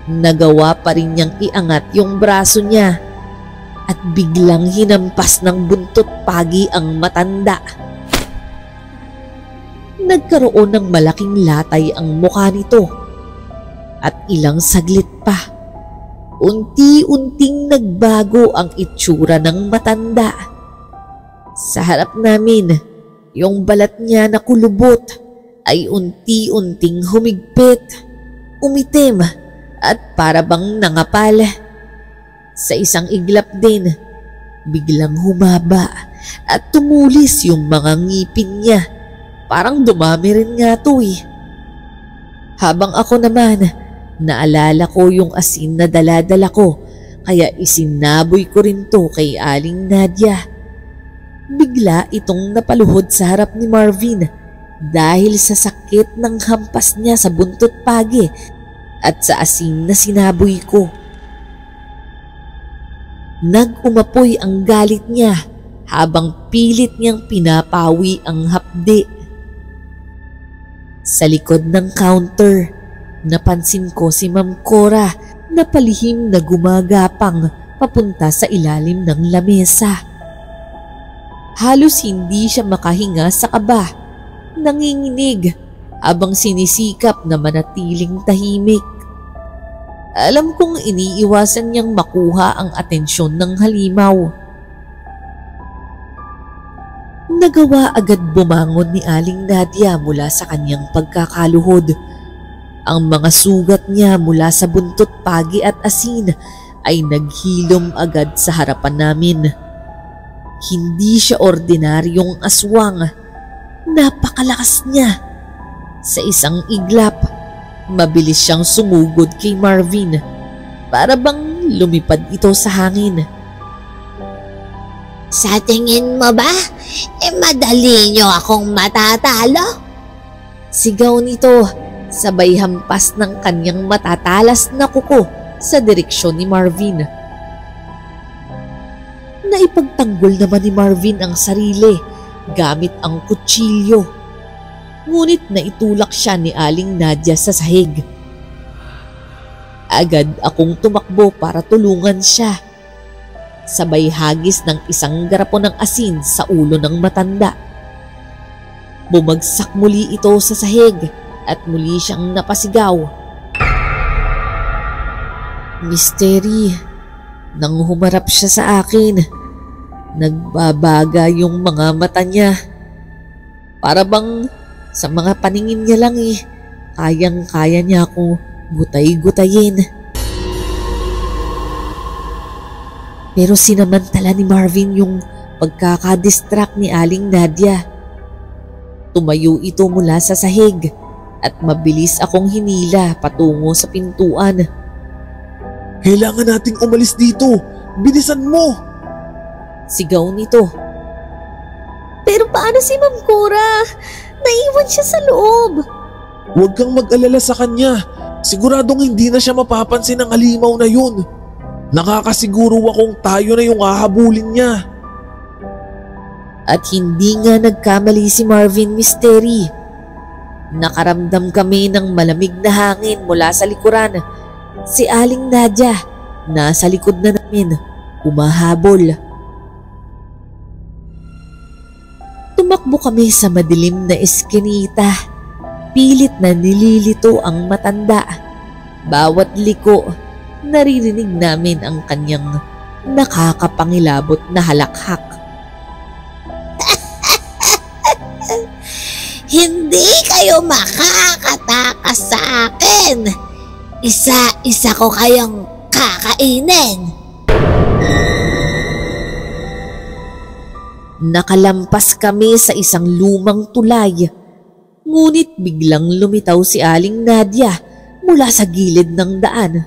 nagawa pa rin niyang iangat yung braso niya at biglang hinampas ng buntot pagi ang matanda. Nagkaroon ng malaking latay ang mukha nito at ilang saglit pa, unti-unting nagbago ang itsura ng matanda. Sa harap namin, yung balat niya na kulubot ay unti-unting humigpit, umitim at parabang nangapal. Sa isang iglap din, biglang humaba at tumulis yung mga ngipin niya. Parang dumami rin nga to eh. Habang ako naman, naalala ko yung asin na dala-dala ko, kaya isinaboy ko rin to kay Aling Nadia. Bigla itong napaluhod sa harap ni Marvin dahil sa sakit ng hampas niya sa buntot pagi at sa asin na sinaboy ko. Nag-umapoy ang galit niya habang pilit niyang pinapawi ang hapdi. Sa likod ng counter, napansin ko si Ma'am Cora na palihim na gumagapang papunta sa ilalim ng lamesa. Halos hindi siya makahinga sa kaba, nanginginig habang sinisikap na manatiling tahimik. Alam kong iniiwasan niyang makuha ang atensyon ng halimaw. Nagawa agad bumangon ni Aling Nadia mula sa kanyang pagkakaluhod. Ang mga sugat niya mula sa buntot pagi at asin ay naghilom agad sa harapan namin. Hindi siya ordinaryong aswang. napakalakas niya. Sa isang iglap, mabilis siyang sumugod kay Marvin para bang lumipad ito sa hangin. Sa tingin mo ba, madali niyo akong matatalo? Sigaw nito, sabay hampas ng kanyang matatalas na kuko sa direksyon ni Marvin. Naipagtanggol naman ni Marvin ang sarili gamit ang kutsilyo. Ngunit naitulak siya ni Aling Nadia sa sahig. Agad akong tumakbo para tulungan siya. Sabay hagis ng isang garapon ng asin sa ulo ng matanda. Bumagsak muli ito sa sahig at muli siyang napasigaw. Mystery, nang humarap siya sa akin, nagbabaga yung mga mata niya. Para bang sa mga paningin niya lang kayang-kaya niya ako gutay-gutayin. Pero sinamantala ni Marvin yung pagkakadistract ni Aling Nadia. Tumayo ito mula sa sahig at mabilis akong hinila patungo sa pintuan. Kailangan nating umalis dito! Bilisan mo! Sigaw nito. Pero paano si Ma'am Cora? Naiwan siya sa loob. Huwag kang mag-alala sa kanya. Siguradong hindi na siya mapapansin ng halimaw na yun. Nakakasiguro akong tayo na yung hahabulin niya. At hindi nga nagkamali si Marvin, Mystery. Nakaramdam kami ng malamig na hangin mula sa likuran. Si Aling Nadia, nasa likod na namin, humahabol. Tumakbo kami sa madilim na eskinita. Pilit na nililito ang matanda. Bawat liko, naririnig namin ang kanyang nakakapangilabot na halakhak. Hindi kayo makakatakas sa akin. Isa-isa ko kayong kakainin. Nakalampas kami sa isang lumang tulay. Ngunit biglang lumitaw si Aling Nadia mula sa gilid ng daan.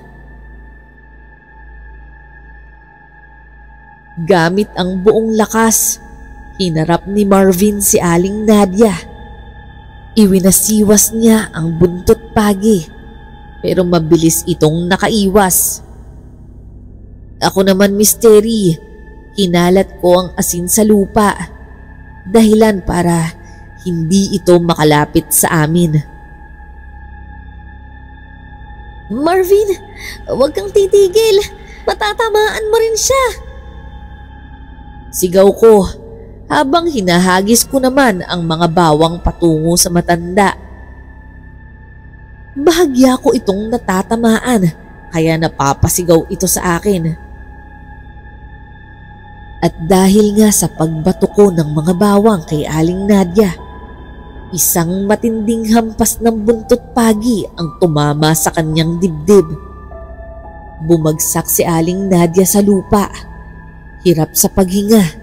Gamit ang buong lakas, hinarap ni Marvin si Aling Nadia. Iwinasiwas niya ang buntot pagi, pero mabilis itong nakaiwas. Ako naman, Mystery, hinalat ko ang asin sa lupa, dahilan para hindi ito makalapit sa amin. Marvin, huwag kang titigil. Matatamaan mo rin siya. Sigaw ko habang hinahagis ko naman ang mga bawang patungo sa matanda. Bahagya ko itong natatamaan kaya napapasigaw ito sa akin. At dahil nga sa pagbato ko ng mga bawang kay Aling Nadia, isang matinding hampas ng buntot pagi ang tumama sa kanyang dibdib. Bumagsak si Aling Nadia sa lupa. Hirap sa paghinga.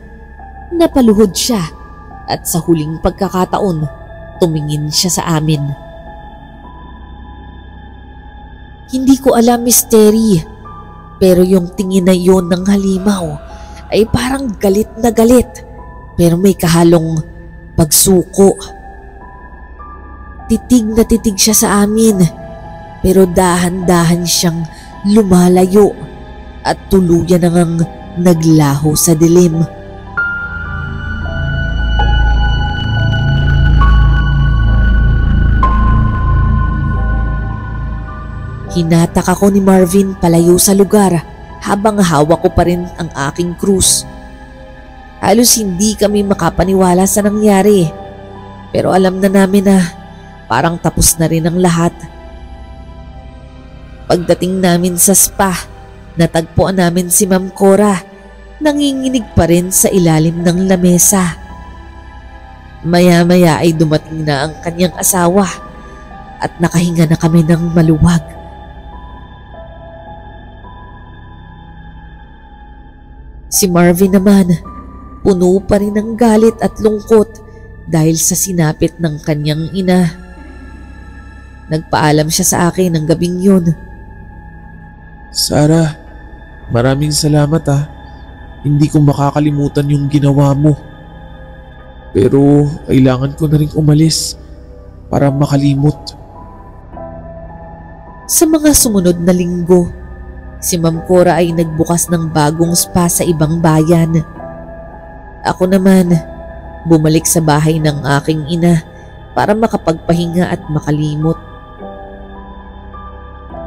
Napaluhod siya at sa huling pagkakataon, tumingin siya sa amin. Hindi ko alam, Mystery, pero yung tingin na yon ng halimaw ay parang galit na galit, pero may kahalong pagsuko. Titig na titig siya sa amin, pero dahan-dahan siyang lumalayo at tuluyan nang naglaho sa dilim. Hinatak ako ni Marvin palayo sa lugar habang hawak ko pa rin ang aking krus. Halos hindi kami makapaniwala sa nangyari, pero alam na namin na parang tapos na rin ang lahat. Pagdating namin sa spa, natagpuan namin si Ma'am Cora, nanginginig pa rin sa ilalim ng lamesa. Maya-maya ay dumating na ang kanyang asawa at nakahinga na kami ng maluwag. Si Marvin naman, puno pa rin ng galit at lungkot dahil sa sinapit ng kanyang ina. Nagpaalam siya sa akin ng gabing yun. Sarah, maraming salamat ah. Hindi ko makakalimutan yung ginawa mo. Pero kailangan ko na rin umalis para makalimot. Sa mga sumunod na linggo, si Ma'am Cora ay nagbukas ng bagong spa sa ibang bayan. Ako naman, bumalik sa bahay ng aking ina para makapagpahinga at makalimot.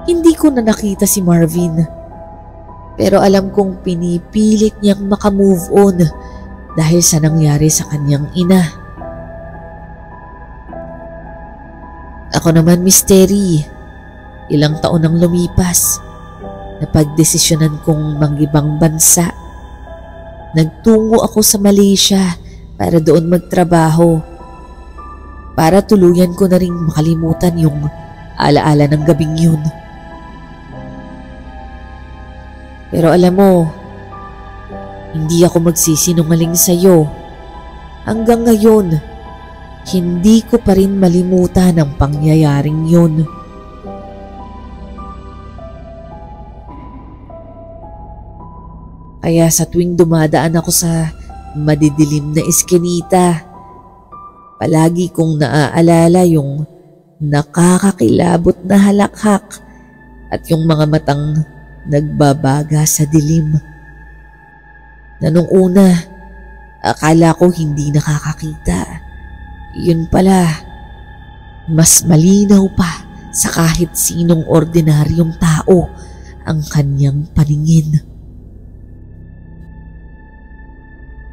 Hindi ko na nakita si Marvin, pero alam kong pinipilit niyang makamove on dahil sa nangyari sa kanyang ina. Ako naman, Misteri, ilang taon nang lumipas, napagdesisyonan kong mag-ibang bansa. Nagtungo ako sa Malaysia para doon magtrabaho, para tuluyan ko na ring makalimutan yung alaala ng gabing yun. Pero alam mo, hindi ako magsisinungaling sa'yo. Hanggang ngayon, hindi ko pa rin malimutan ang pangyayaring yun. Kaya sa tuwing dumadaan ako sa madidilim na eskinita, palagi kong naaalala yung nakakakilabot na halakhak at yung mga matang nagbabaga sa dilim. Na nung una, akala ko hindi nakakakita. Yun pala, mas malinaw pa sa kahit sinong ordinaryong tao ang kanyang paningin.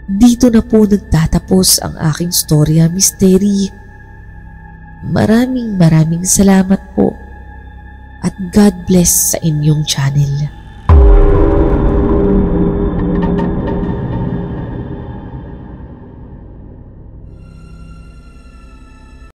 Dito na po nagtatapos ang aking storya, Misteri. Maraming salamat po at God bless sa inyong channel.